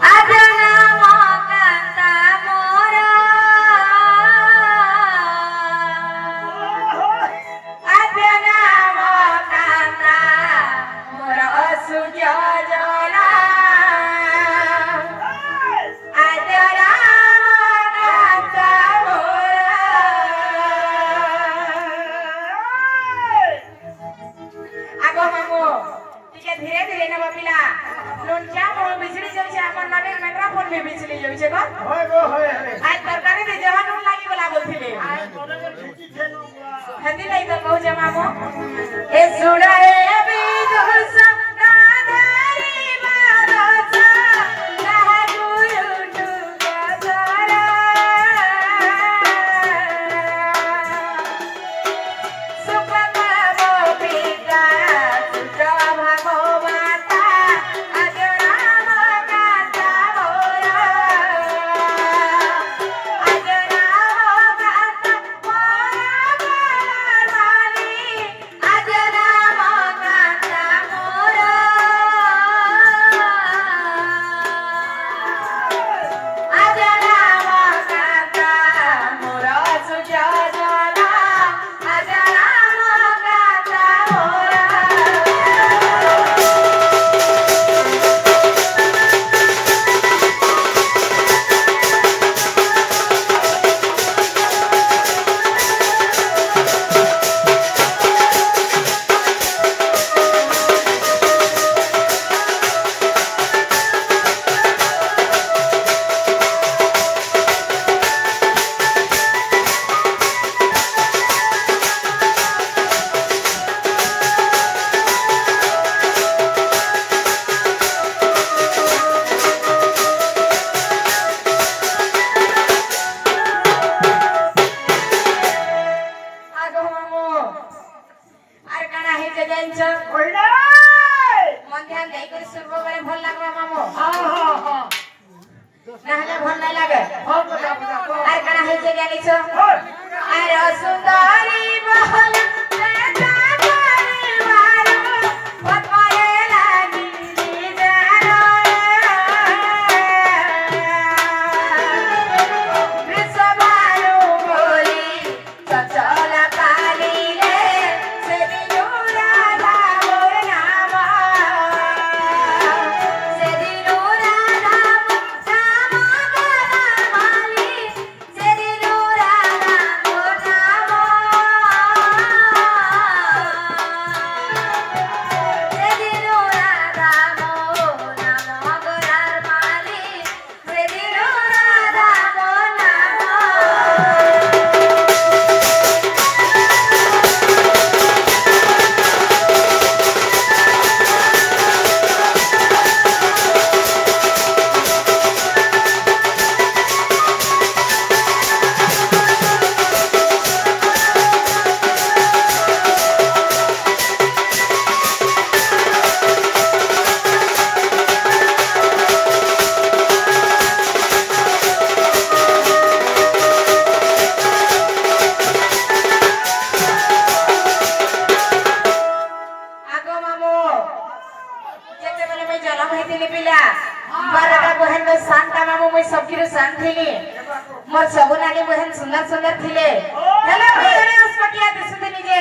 Adana जानी छो अरे सुंदरी बहल मोर सब नानी बहन सुंदर सुंदर थिले हेले भइले अस्पटिया दिसुते निजे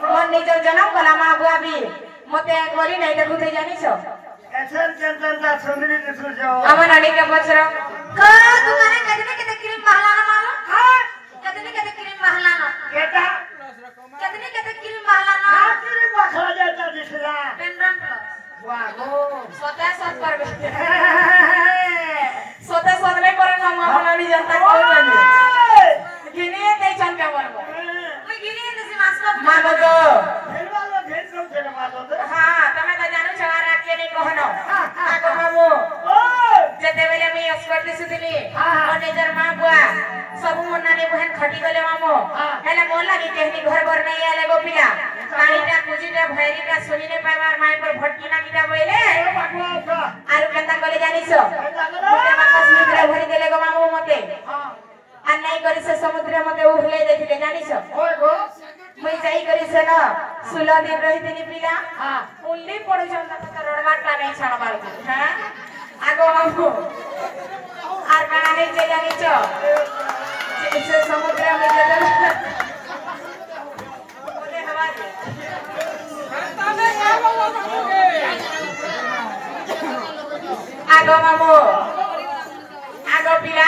मोर निजर जन्म कला मा बुआ भी मते एक बारी नै देखुते जानि छ एसन चंदनदा सुंदरी दिसु जो आमा नानी के बचरो का दुकाने कदने के क्रीम महलाना मामा हां कदने के क्रीम महलाना केटा कदने के क्रीम महलाना हां क्रीम महला जाता दिसला पेनरन प्लस वाह गो स्वतः सत पर स्वतः सत नहीं पर मामा नानी जनता को जानी गिने ते चमका बरबो मैं गिने नसी मास्को मागो गो भेलवालो भेल कम छले मातो तो हां तमे त जानु छवारा के नहीं कहनो आगो मामू ओ जते बेले मैं अस्पताल सुतिली और निजर मां बुआ सब मोर नानी बहन खटी गले मामू हेले मोर लागी केहनी घर घर नहीं आले गो पिला पानीटा कुजीटा भैरीटा सुनी नहीं पाइबार माय पर भटकी ना किटा बोले आरु केंता गले जानी छो मते माका समुद्र भरी देले गो मामू मते आ नहीं करी से समुद्र मते उहले देथिले जानी छो ओए गो मैं जाई करी से न 16 दिन रहितिनी पिला उल्ली पड़ जंता त रडवाटा नहीं छाड़बार हां आगो मामू आर काना नहीं जानी छो से समुद्र में जले बोले हवा आगो मामू आगो पिला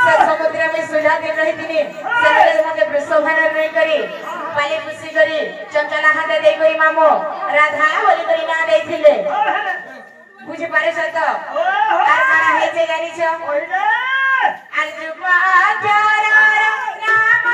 से समुद्र में सुझा दिन रही थी से मेरे मते प्रसोभन नहीं करी पाली खुशी करी चंचला हाथ दे करी मामू राधा बोली करी ना दे थिले बुझी पारे छ त आर काना हे जे जानी छ ओइले आज बाजार नाम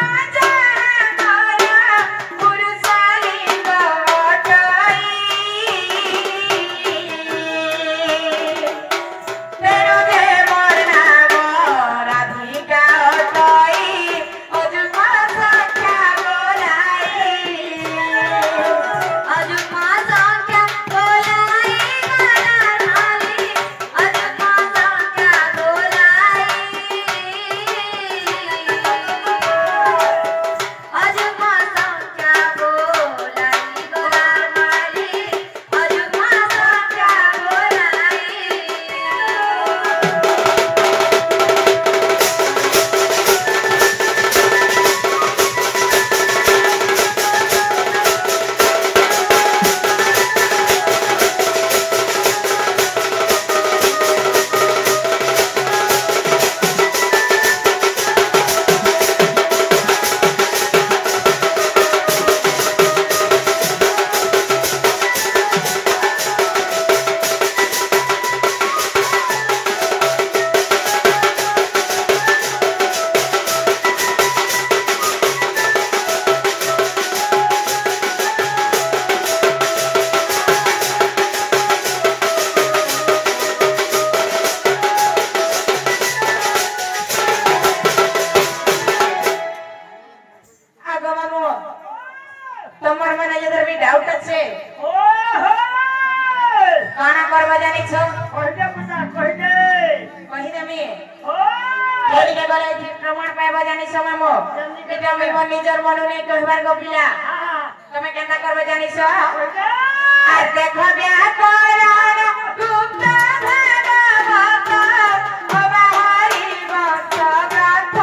प्रमाण जानी सममो एटा मैं मन निजर मन नै कहबार गपिला तमे केनता करबे जानी छ आ देखो ब्याह करार गुप्त भागवत बाहरी भक्त ग्रंथ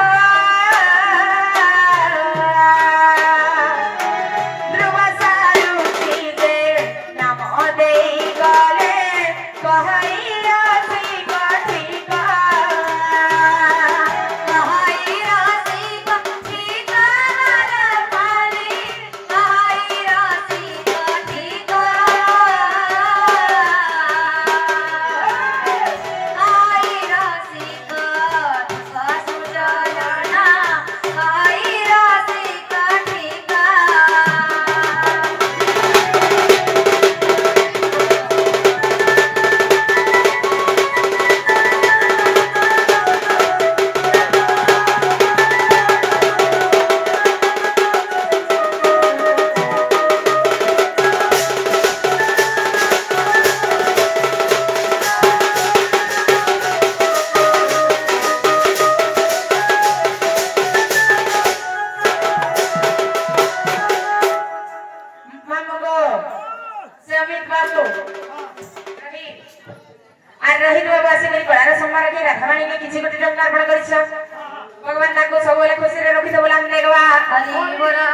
ध्रुव सारुति दे नाम देई गले कहई राशि कथि भगवान ताको सबले खुशी रे रखि बोला हम देखवा हरि बोला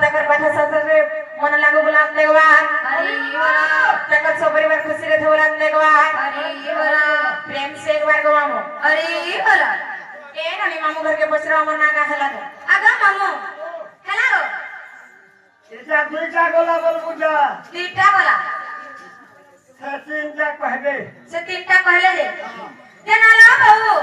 तकर पाठ शास्त्र रे मन लागो बोला हम देखवा हरि बोला तकर सब परिवार खुशी रे बोला हम देखवा हरि बोला प्रेम से एक बार गवामो हरि बोला ए ननी मामू घर के बसरा मन नागा हला दो आगा मामू हला दो इसा दुईटा गोला बोल बुझा तीनटा गोला से तीनटा कहबे से तीनटा कहले रे केना ला बाबू